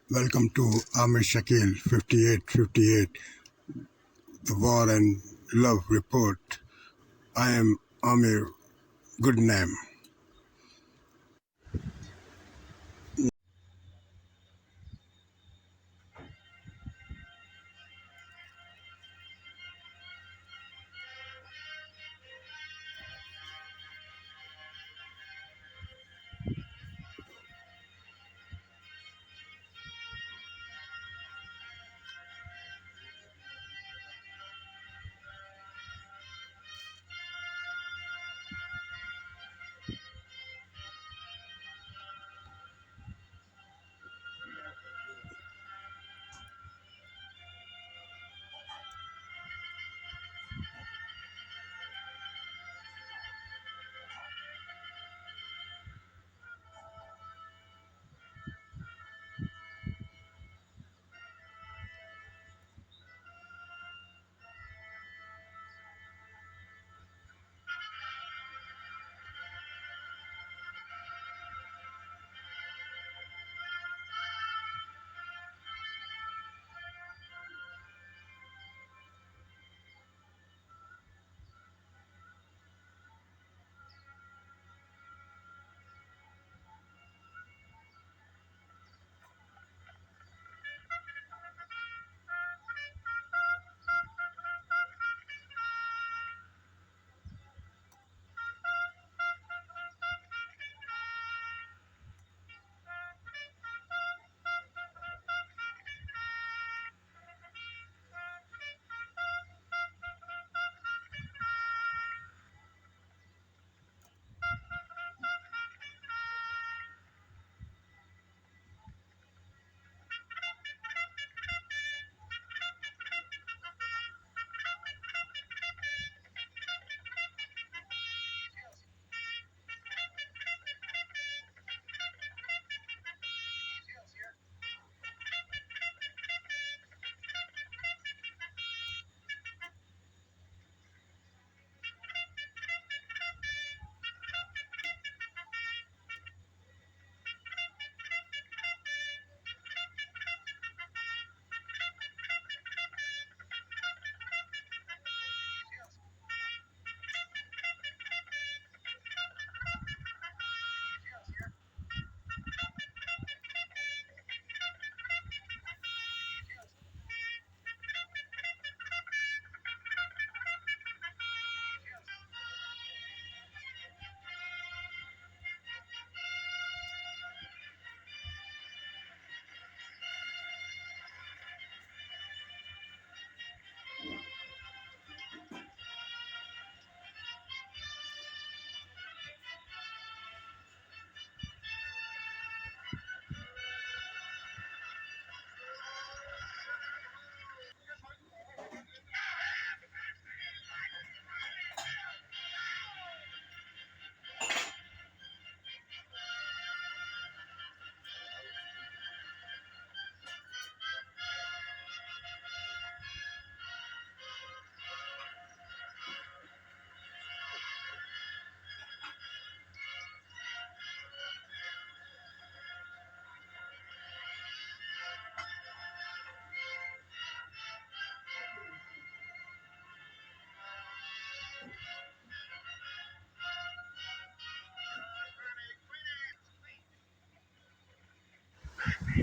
Welcome to Amir Shakil 5858, the War and Love Report. I am Amir. Good name.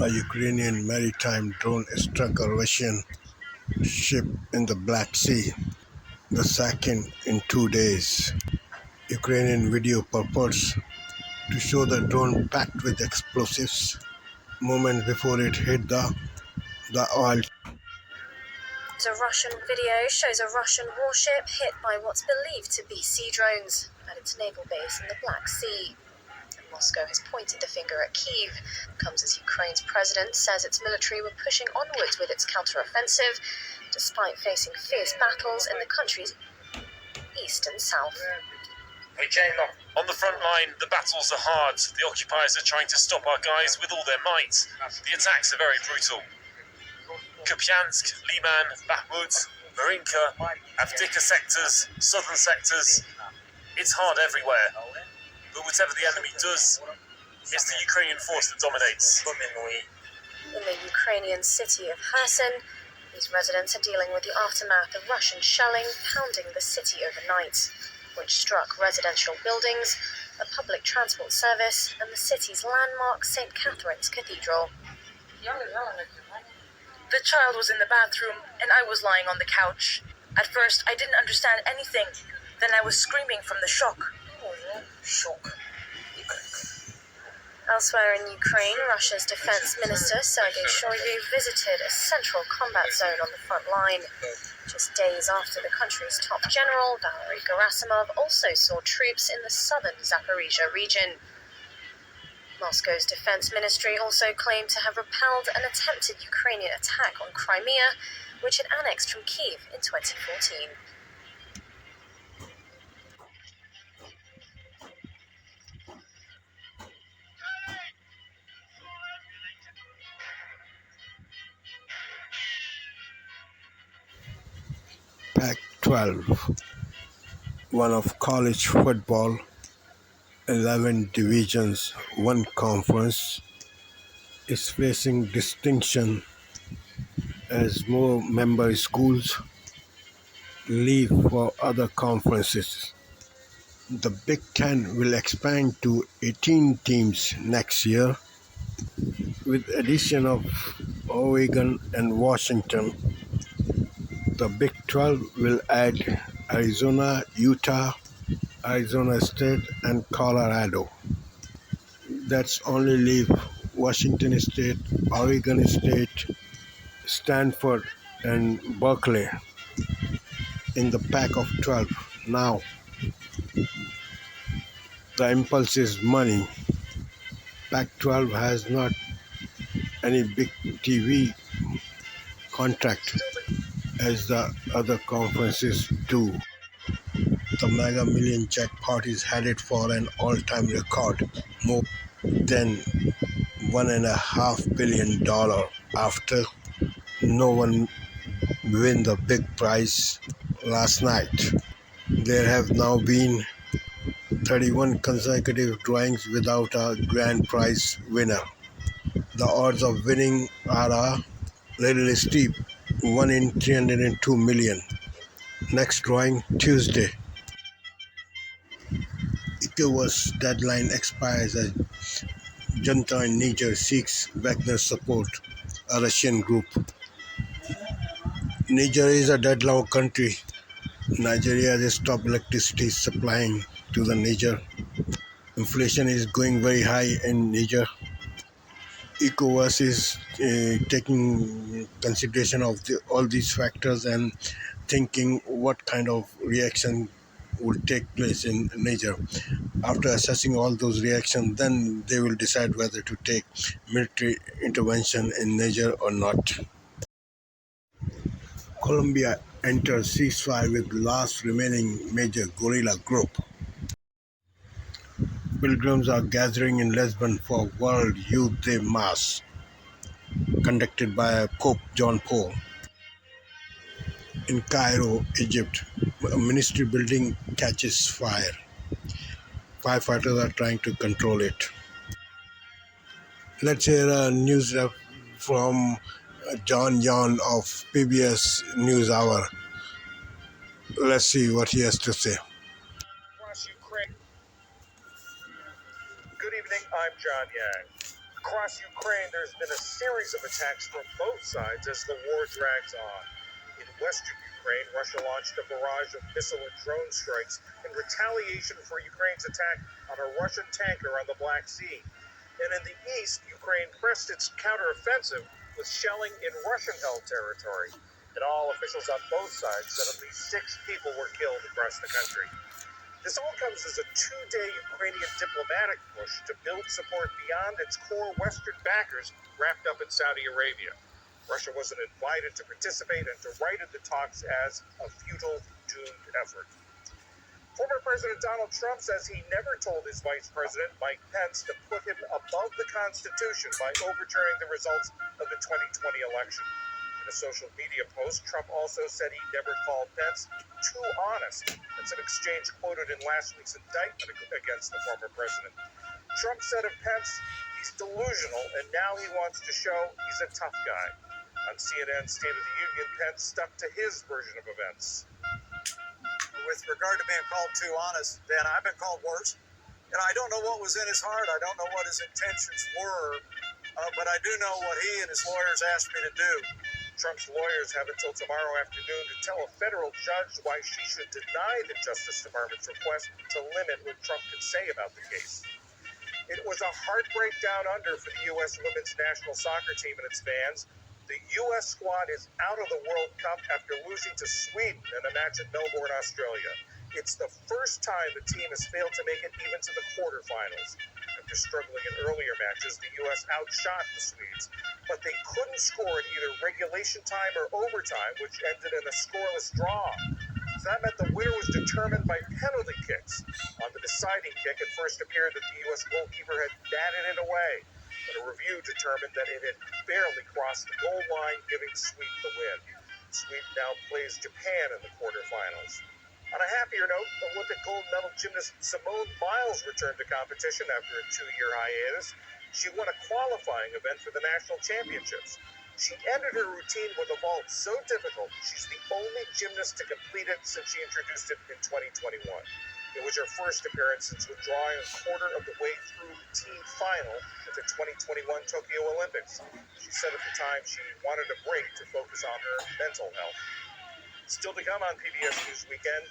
A Ukrainian maritime drone struck a Russian ship in the Black Sea, the second in 2 days. Ukrainian video purports to show the drone packed with explosives moments before it hit the oil. The Russian video shows a Russian warship hit by what's believed to be sea drones at its naval base in the Black Sea. And Moscow has pointed the finger at Kyiv. Comes as Ukraine's president says its military were pushing onwards with its counter-offensive, despite facing fierce battles in the country's east and south. On the front line, the battles are hard. The occupiers are trying to stop our guys with all their might. The attacks are very brutal. Kupiansk, Liman, Bakhmut, Marinka, Avdiivka sectors, southern sectors. It's hard everywhere. But whatever the enemy does, it's the Ukrainian force that dominates. In the Ukrainian city of Kherson, these residents are dealing with the aftermath of Russian shelling pounding the city overnight, which struck residential buildings, a public transport service, and the city's landmark St. Catherine's Cathedral. The child was in the bathroom, and I was lying on the couch. At first, I didn't understand anything. Then I was screaming from the shock. Shock. Elsewhere in Ukraine, Russia's defense minister Sergei Shoigu visited a central combat zone on the front line. Just days after the country's top general, Valery Gerasimov, also saw troops in the southern Zaporizhia region. Moscow's defense ministry also claimed to have repelled an attempted Ukrainian attack on Crimea, which it annexed from Kyiv in 2014. Pac-12, one of college football, 11 divisions, one conference, is facing distinction as more member schools leave for other conferences. The Big Ten will expand to 18 teams next year, with addition of Oregon and Washington. The Big 12 will add Arizona, Utah, Arizona State, and Colorado. That's only leave Washington State, Oregon State, Stanford, and Berkeley in the pack of 12. Now, the impulse is money. Pac-12 has not any big TV contract as the other conferences do. The Mega Million jackpot is headed for an all-time record, more than $1.5 billion after no one win the big prize last night. There have now been 31 consecutive drawings without a grand prize winner. The odds of winning are a little steep, 1 in 302 million. Next drawing Tuesday. ECOWAS deadline expires as junta in Niger seeks Wagner support, a Russian group. Niger is a deadlocked country. Nigeria has stopped electricity supplying to the Niger. Inflation is going very high in Niger. ECOWAS is taking consideration of all these factors and thinking what kind of reaction will take place in Niger. After assessing all those reactions, then they will decide whether to take military intervention in Niger or not. Colombia enters ceasefire with last remaining major guerrilla group. Pilgrims are gathering in Lisbon for World Youth Day Mass, conducted by Pope John Paul. In Cairo, Egypt, a ministry building catches fire. Firefighters are trying to control it. Let's hear a news from John Yon of PBS NewsHour. Let's see what he has to say. Good evening, I'm John Yang. Across Ukraine, there's been a series of attacks from both sides as the war drags on. In western Ukraine, Russia launched a barrage of missile and drone strikes in retaliation for Ukraine's attack on a Russian tanker on the Black Sea. And in the east, Ukraine pressed its counteroffensive with shelling in Russian-held territory. And all officials on both sides said at least 6 people were killed across the country. This all comes as a 2-day Ukrainian diplomatic push to build support beyond its core Western backers wrapped up in Saudi Arabia. Russia wasn't invited to participate and derided the talks as a futile, doomed effort. Former President Donald Trump says he never told his Vice President, Mike Pence, to put him above the Constitution by overturning the results of the 2020 election. In a social media post, Trump also said he never called Pence too honest. That's an exchange quoted in last week's indictment against the former president. Trump said of Pence, he's delusional, and now he wants to show he's a tough guy. On CNN's State of the Union, Pence stuck to his version of events. With regard to being called too honest, Dan, I've been called worse. And I don't know what was in his heart. I don't know what his intentions were. But I do know what he and his lawyers asked me to do. Trump's lawyers have until tomorrow afternoon to tell a federal judge why she should deny the Justice Department's request to limit what Trump can say about the case. It was a heartbreak down under for the U.S. women's national soccer team and its fans. The U.S. squad is out of the World Cup after losing to Sweden in a match at Melbourne, Australia. It's the first time the team has failed to make it even to the quarterfinals. After struggling in earlier matches, the U.S. outshot the Swedes, but they couldn't score in either regulation time or overtime, which ended in a scoreless draw. So that meant the winner was determined by penalty kicks. On the deciding kick, it first appeared that the U.S. goalkeeper had batted it away, but a review determined that it had barely crossed the goal line, giving Sweden the win. Sweden now plays Japan in the quarterfinals. On a happier note, Olympic gold medal gymnast Simone Biles returned to competition after a 2-year hiatus. She won a qualifying event for the national championships. She ended her routine with a vault so difficult, she's the only gymnast to complete it since she introduced it in 2021. It was her first appearance since withdrawing a quarter of the way through the team final at the 2021 Tokyo Olympics. She said at the time she wanted a break to focus on her mental health. Still to come on PBS News Weekend,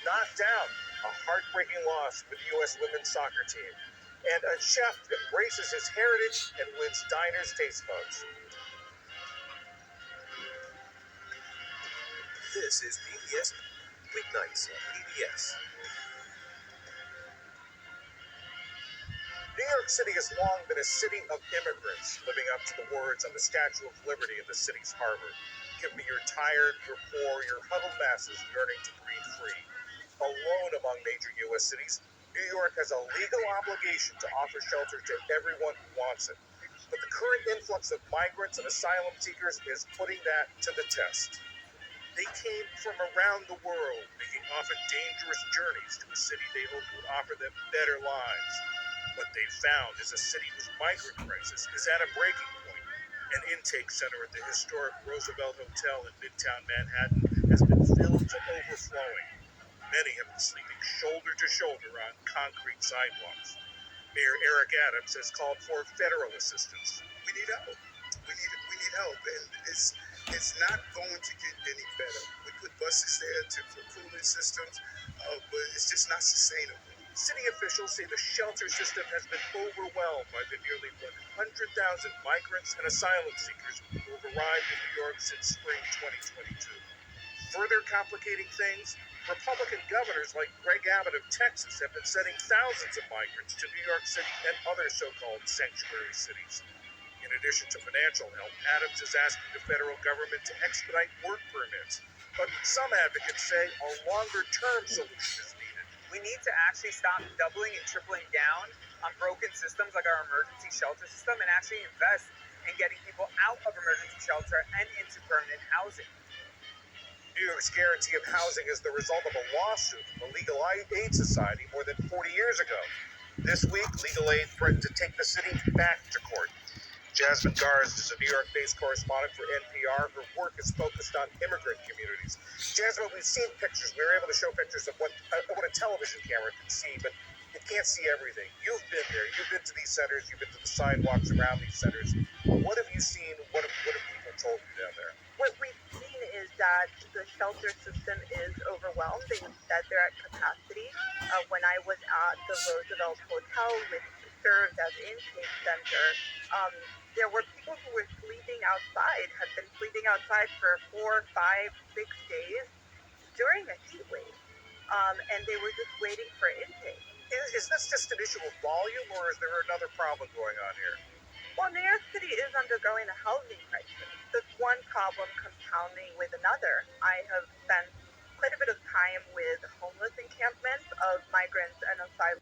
knocked down, a heartbreaking loss for the U.S. women's soccer team, and a chef embraces his heritage and wins diners taste buds. This is PBS Weeknights on PBS. New York City has long been a city of immigrants, living up to the words on the Statue of Liberty in the city's harbor. Give me your tired, your poor, your huddled masses yearning to breathe free. Alone among major U.S. cities, New York has a legal obligation to offer shelter to everyone who wants it. But the current influx of migrants and asylum seekers is putting that to the test. They came from around the world, making often dangerous journeys to a city they hoped would offer them better lives. What they found is a city whose migrant crisis is at a breaking point. An intake center at the historic Roosevelt Hotel in Midtown Manhattan has been filled to overflowing. Many have been sleeping shoulder to shoulder on concrete sidewalks. Mayor Eric Adams has called for federal assistance. We need help. We need help, and it's not going to get any better. We put buses there for cooling systems, but it's just not sustainable. City officials say the shelter system has been overwhelmed by the nearly 100,000 migrants and asylum seekers who have arrived in New York since spring 2022. Further complicating things, Republican governors like Greg Abbott of Texas have been sending thousands of migrants to New York City and other so-called sanctuary cities. In addition to financial help, Adams is asking the federal government to expedite work permits. But some advocates say a longer-term solution is needed. We need to actually stop doubling and tripling down on broken systems like our emergency shelter system and actually invest in getting people out of emergency shelter and into permanent housing. New York's guarantee of housing is the result of a lawsuit from the Legal Aid Society more than 40 years ago. This week, Legal Aid threatened to take the city back to court. Jasmine Garst is a New York-based correspondent for NPR. Her work is focused on immigrant communities. Jasmine, we've seen pictures. We were able to show pictures of what a television camera can see, but it can't see everything. You've been there. You've been to these centers. You've been to the sidewalks around these centers. What have you seen? What have people told you down there? What we've seen is that the shelter system is overwhelmed. They said they're at capacity. When I was at the Roosevelt Hotel, which served as intake center, there were people who were sleeping outside, had been sleeping outside for 4, 5, 6 days during a heat wave, and they were just waiting for intake. Is this just an issue of volume, or is there another problem going on here? Well, New York City is undergoing a housing crisis. This one problem compounding with another. I have spent quite a bit of time with homeless encampments of migrants and asylum.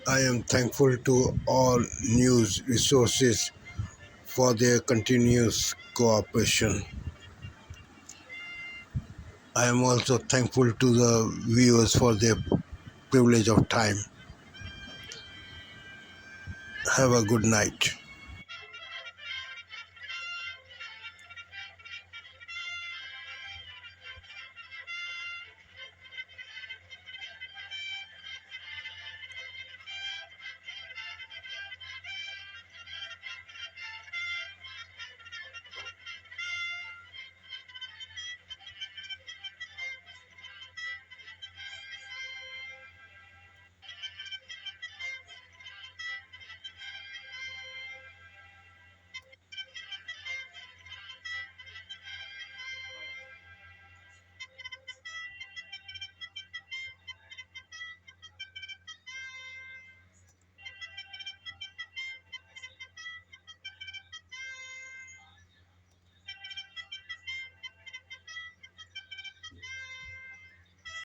I am thankful to all news resources for their continuous cooperation. I am also thankful to the viewers for their privilege of time. Have a good night.